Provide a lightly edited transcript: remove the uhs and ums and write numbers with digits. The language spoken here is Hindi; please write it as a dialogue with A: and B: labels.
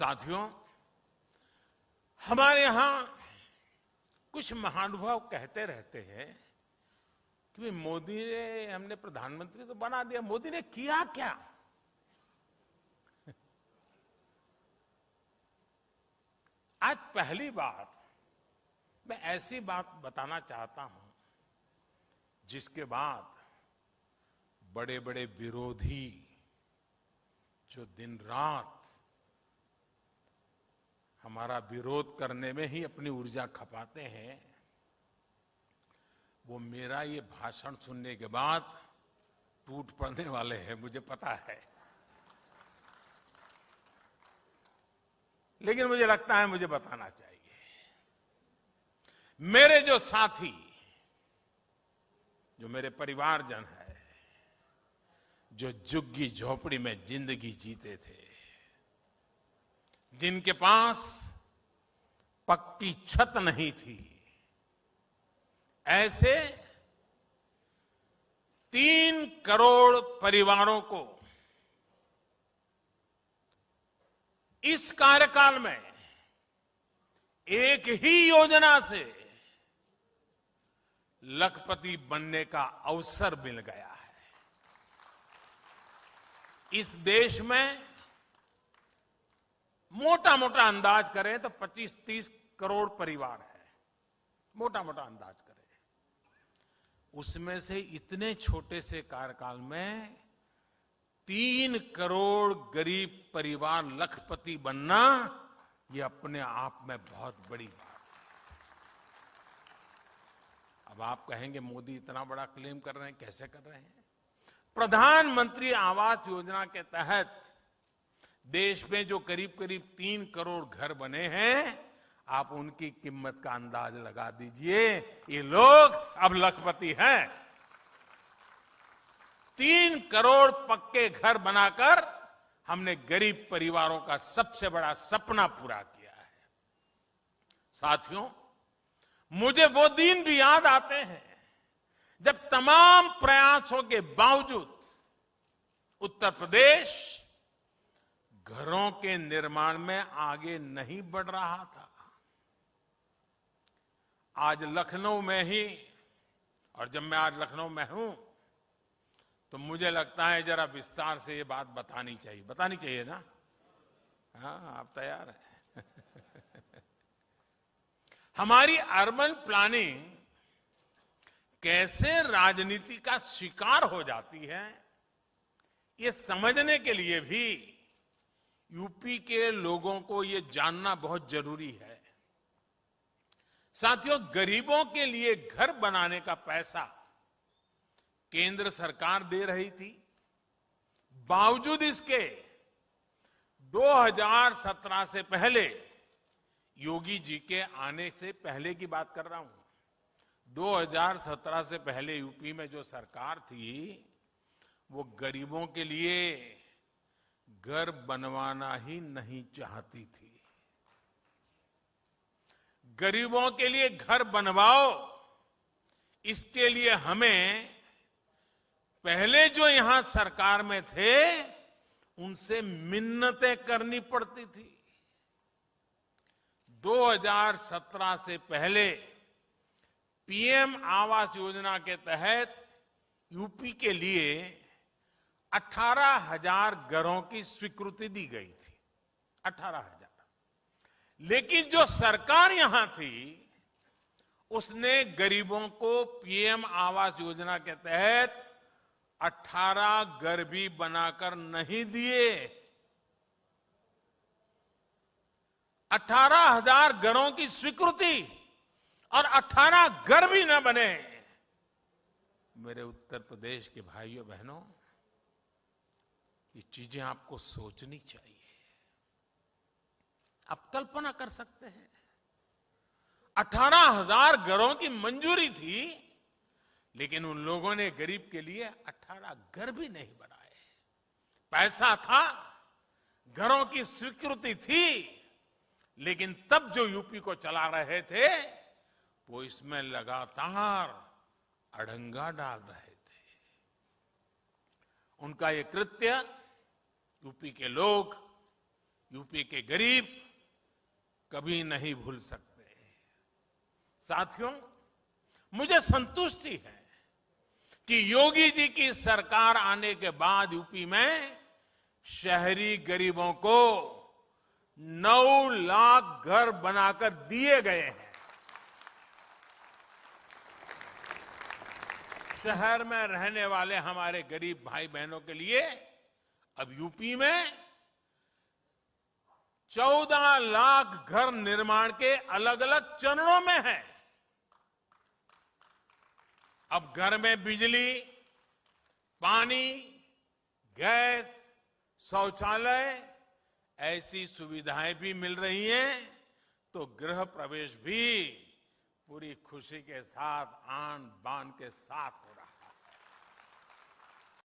A: साथियों, हमारे यहां कुछ महानुभाव कहते रहते हैं कि मोदी ने हमने प्रधानमंत्री तो बना दिया, मोदी ने किया क्या? आज पहली बार मैं ऐसी बात बताना चाहता हूं जिसके बाद बड़े बड़े विरोधी जो दिन रात हमारा विरोध करने में ही अपनी ऊर्जा खपाते हैं, वो मेरा ये भाषण सुनने के बाद टूट पड़ने वाले हैं, मुझे पता है। लेकिन मुझे लगता है मुझे बताना चाहिए। मेरे जो साथी, जो मेरे परिवारजन है, जो झुग्गी झोपड़ी में जिंदगी जीते थे, जिनके पास पक्की छत नहीं थी, ऐसे 3 करोड़ परिवारों को इस कार्यकाल में एक ही योजना से लखपति बनने का अवसर मिल गया है। इस देश में मोटा मोटा अंदाज करें तो 25-30 करोड़ परिवार है, मोटा मोटा अंदाज करें। उसमें से इतने छोटे से कार्यकाल में 3 करोड़ गरीब परिवार लखपति बनना, ये अपने आप में बहुत बड़ी बात है। अब आप कहेंगे मोदी इतना बड़ा क्लेम कर रहे हैं, कैसे कर रहे हैं? प्रधानमंत्री आवास योजना के तहत देश में जो करीब करीब 3 करोड़ घर बने हैं, आप उनकी कीमत का अंदाज लगा दीजिए। ये लोग अब लखपति हैं। 3 करोड़ पक्के घर बनाकर हमने गरीब परिवारों का सबसे बड़ा सपना पूरा किया है। साथियों, मुझे वो दिन भी याद आते हैं जब तमाम प्रयासों के बावजूद उत्तर प्रदेश घरों के निर्माण में आगे नहीं बढ़ रहा था। आज लखनऊ में ही, और जब मैं आज लखनऊ में हूं तो मुझे लगता है जरा विस्तार से ये बात बतानी चाहिए ना? हाँ, आप तैयार हैं? हमारी अर्बन प्लानिंग कैसे राजनीति का शिकार हो जाती है, ये समझने के लिए भी यूपी के लोगों को ये जानना बहुत जरूरी है। साथियों, गरीबों के लिए घर बनाने का पैसा केंद्र सरकार दे रही थी। बावजूद इसके 2017 से पहले, योगी जी के आने से पहले की बात कर रहा हूं, 2017 से पहले यूपी में जो सरकार थी वो गरीबों के लिए घर बनवाना ही नहीं चाहती थी। गरीबों के लिए घर बनवाओ, इसके लिए हमें पहले जो यहां सरकार में थे उनसे मिन्नतें करनी पड़ती थी। 2017 से पहले पीएम आवास योजना के तहत यूपी के लिए 18,000 घरों की स्वीकृति दी गई थी। 18,000। लेकिन जो सरकार यहां थी उसने गरीबों को पीएम आवास योजना के तहत 18 घर भी बनाकर नहीं दिए। 18,000 घरों की स्वीकृति और 18 घर भी न बने। मेरे उत्तर प्रदेश के भाइयों बहनों, ये चीजें आपको सोचनी चाहिए। आप कल्पना कर सकते हैं, 18,000 घरों की मंजूरी थी, लेकिन उन लोगों ने गरीब के लिए 18 घर भी नहीं बनाए। पैसा था, घरों की स्वीकृति थी, लेकिन तब जो यूपी को चला रहे थे वो इसमें लगातार अड़ंगा डाल रहे थे। उनका ये कृत्य यूपी के लोग, यूपी के गरीब कभी नहीं भूल सकते। साथियों, मुझे संतुष्टि है कि योगी जी की सरकार आने के बाद यूपी में शहरी गरीबों को 9 लाख घर बनाकर दिए गए हैं। शहर में रहने वाले हमारे गरीब भाई बहनों के लिए अब यूपी में 14 लाख घर निर्माण के अलग अलग चरणों में है। अब घर में बिजली, पानी, गैस, शौचालय ऐसी सुविधाएं भी मिल रही हैं, तो गृह प्रवेश भी पूरी खुशी के साथ, आन बान के साथ हो रहा है।